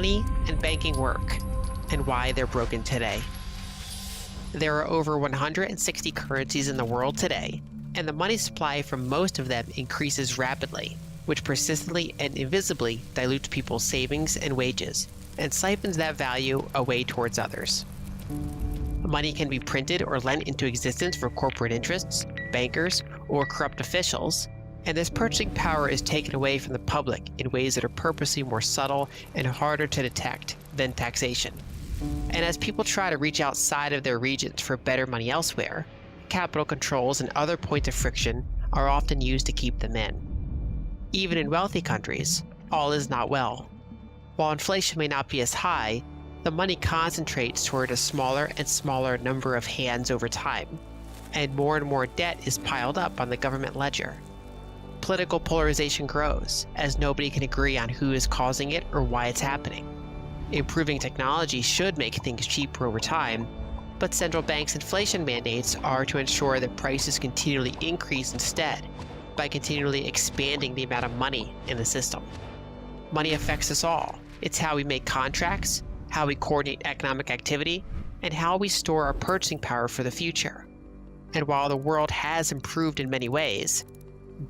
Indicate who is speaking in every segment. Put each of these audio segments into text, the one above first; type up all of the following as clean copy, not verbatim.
Speaker 1: money and banking work, and why they're broken today. There are over 160 currencies in the world today, and the money supply from most of them increases rapidly, which persistently and invisibly dilutes people's savings and wages, and siphons that value away towards others. Money can be printed or lent into existence for corporate interests, bankers, or corrupt officials, and this purchasing power is taken away from the public in ways that are purposely more subtle and harder to detect than taxation. And as people try to reach outside of their regions for better money elsewhere, capital controls and other points of friction are often used to keep them in. Even in wealthy countries, all is not well. While inflation may not be as high, the money concentrates toward a smaller and smaller number of hands over time, and more debt is piled up on the government ledger. Political polarization grows, as nobody can agree on who is causing it or why it's happening. Improving technology should make things cheaper over time, but central banks' inflation mandates are to ensure that prices continually increase instead, by continually expanding the amount of money in the system. Money affects us all. It's how we make contracts, how we coordinate economic activity, and how we store our purchasing power for the future. And while the world has improved in many ways,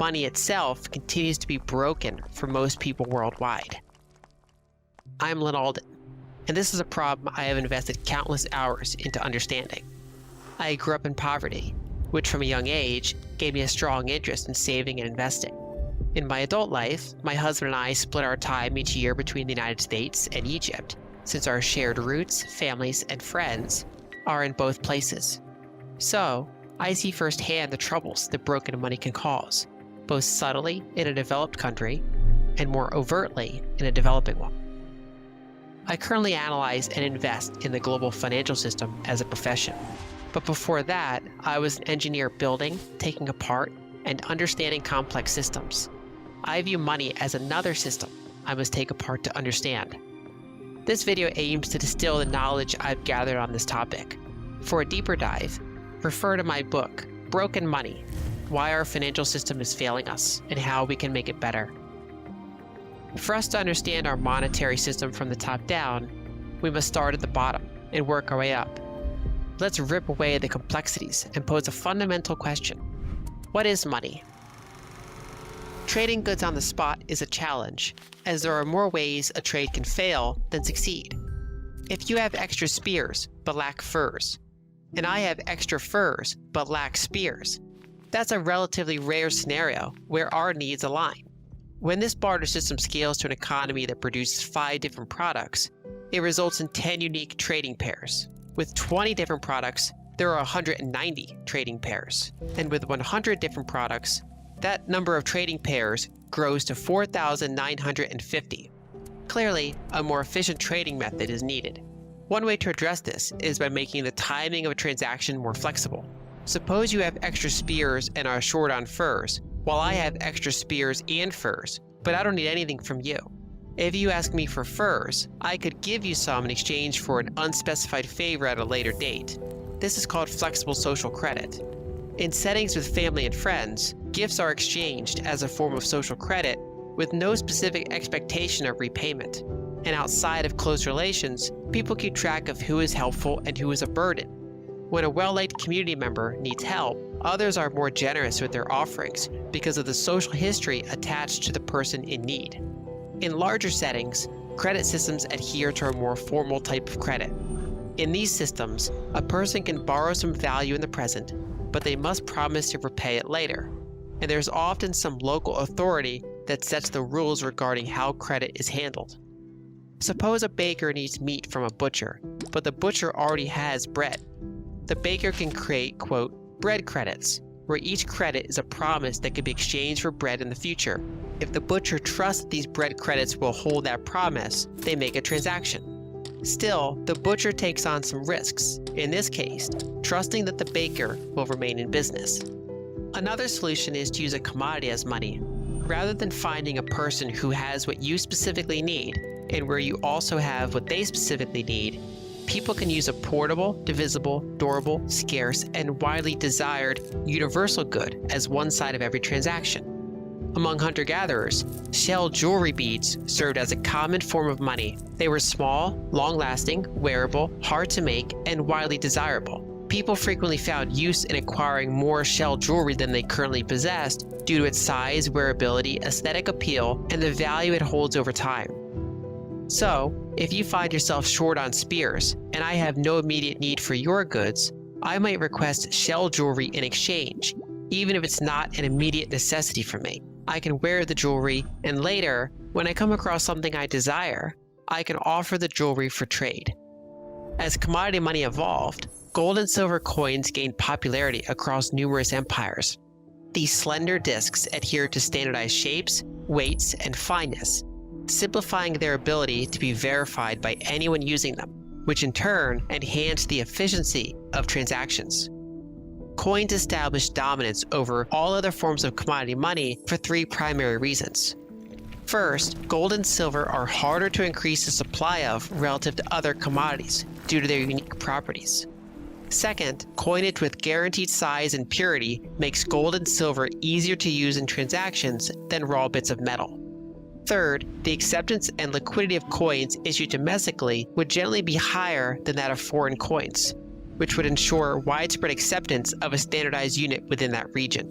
Speaker 1: money itself continues to be broken for most people worldwide. I'm noendand, and this is a problem I have invested countless hours into understanding. I grew up in poverty, which from a young age gave me a strong interest in saving and investing. In my adult life, my husband and I split our time each year between the United States and Egypt, since our shared roots, families, and friends are in both places. So, I see firsthand the troubles that broken money can cause, both subtly in a developed country and more overtly in a developing one. I currently analyze and invest in the global financial system as a profession. But before that, I was an engineer building, taking apart, and understanding complex systems. I view money as another system I must take apart to understand. This video aims to distill the knowledge I've gathered on this topic. For a deeper dive, refer to my book, Broken Money: Why Our Financial System is Failing Us and How We Can Make It Better. For us to understand our monetary system from the top down, we must start at the bottom and work our way up. Let's rip away the complexities and pose a fundamental question. What is money? Trading goods on the spot is a challenge, as there are more ways a trade can fail than succeed. If you have extra spears but lack furs, and I have extra furs but lack spears, that's a relatively rare scenario where our needs align. When this barter system scales to an economy that produces 5 different products, it results in 10 unique trading pairs. With 20 different products, there are 190 trading pairs. And with 100 different products, that number of trading pairs grows to 4,950. Clearly, a more efficient trading method is needed. One way to address this is by making the timing of a transaction more flexible. Suppose you have extra spears and are short on furs, while I have extra spears and furs, but I don't need anything from you. If you ask me for furs, I could give you some in exchange for an unspecified favor at a later date. This is called flexible social credit. In settings with family and friends, gifts are exchanged as a form of social credit with no specific expectation of repayment. And outside of close relations, people keep track of who is helpful and who is a burden. When a well-liked community member needs help, others are more generous with their offerings because of the social history attached to the person in need. In larger settings, credit systems adhere to a more formal type of credit. In these systems, a person can borrow some value in the present, but they must promise to repay it later. And there's often some local authority that sets the rules regarding how credit is handled. Suppose a baker needs meat from a butcher, but the butcher already has bread. The baker can create, quote, bread credits, where each credit is a promise that can be exchanged for bread in the future. If the butcher trusts that these bread credits will hold that promise, they make a transaction. Still, the butcher takes on some risks, in this case, trusting that the baker will remain in business. Another solution is to use a commodity as money. Rather than finding a person who has what you specifically need, and where you also have what they specifically need, people can use a portable, divisible, durable, scarce, and widely desired universal good as one side of every transaction. Among hunter-gatherers, shell jewelry beads served as a common form of money. They were small, long-lasting, wearable, hard to make, and widely desirable. People frequently found use in acquiring more shell jewelry than they currently possessed due to its size, wearability, aesthetic appeal, and the value it holds over time. So, if you find yourself short on spears, and I have no immediate need for your goods, I might request shell jewelry in exchange, even if it's not an immediate necessity for me. I can wear the jewelry, and later, when I come across something I desire, I can offer the jewelry for trade. As commodity money evolved, gold and silver coins gained popularity across numerous empires. These slender discs adhered to standardized shapes, weights, and fineness, simplifying their ability to be verified by anyone using them, which in turn enhanced the efficiency of transactions. Coins established dominance over all other forms of commodity money for three primary reasons. First, gold and silver are harder to increase the supply of relative to other commodities due to their unique properties. Second, coinage with guaranteed size and purity makes gold and silver easier to use in transactions than raw bits of metal. Third, the acceptance and liquidity of coins issued domestically would generally be higher than that of foreign coins, which would ensure widespread acceptance of a standardized unit within that region.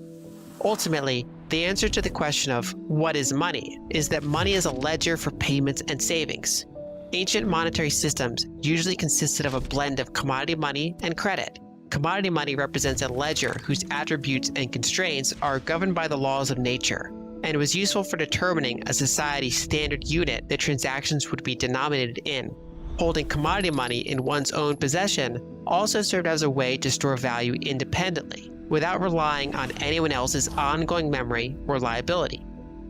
Speaker 1: Ultimately, the answer to the question of what is money is that money is a ledger for payments and savings. Ancient monetary systems usually consisted of a blend of commodity money and credit. Commodity money represents a ledger whose attributes and constraints are governed by the laws of nature, and was useful for determining a society's standard unit that transactions would be denominated in. Holding commodity money in one's own possession also served as a way to store value independently, without relying on anyone else's ongoing memory or liability.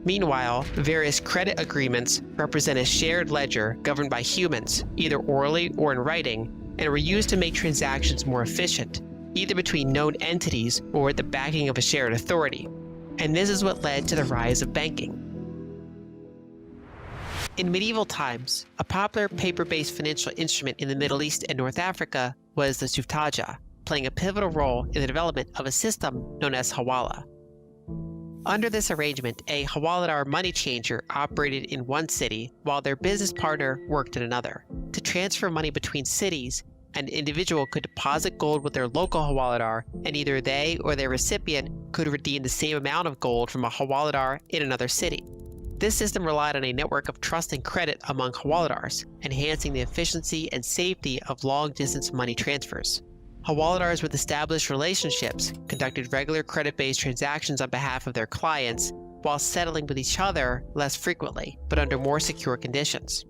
Speaker 1: Meanwhile, various credit agreements represent a shared ledger governed by humans, either orally or in writing, and were used to make transactions more efficient, either between known entities or with the backing of a shared authority. And this is what led to the rise of banking. In medieval times, a popular paper-based financial instrument in the Middle East and North Africa was the suftaja, playing a pivotal role in the development of a system known as hawala. Under this arrangement, a hawaladar money changer operated in one city while their business partner worked in another. To transfer money between cities, an individual could deposit gold with their local hawaladar, and either they or their recipient could redeem the same amount of gold from a hawaladar in another city. This system relied on a network of trust and credit among hawaladars, enhancing the efficiency and safety of long-distance money transfers. Hawaladars with established relationships conducted regular credit-based transactions on behalf of their clients while settling with each other less frequently, but under more secure conditions.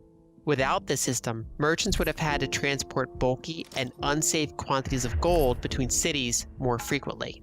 Speaker 1: Without this system, merchants would have had to transport bulky and unsafe quantities of gold between cities more frequently.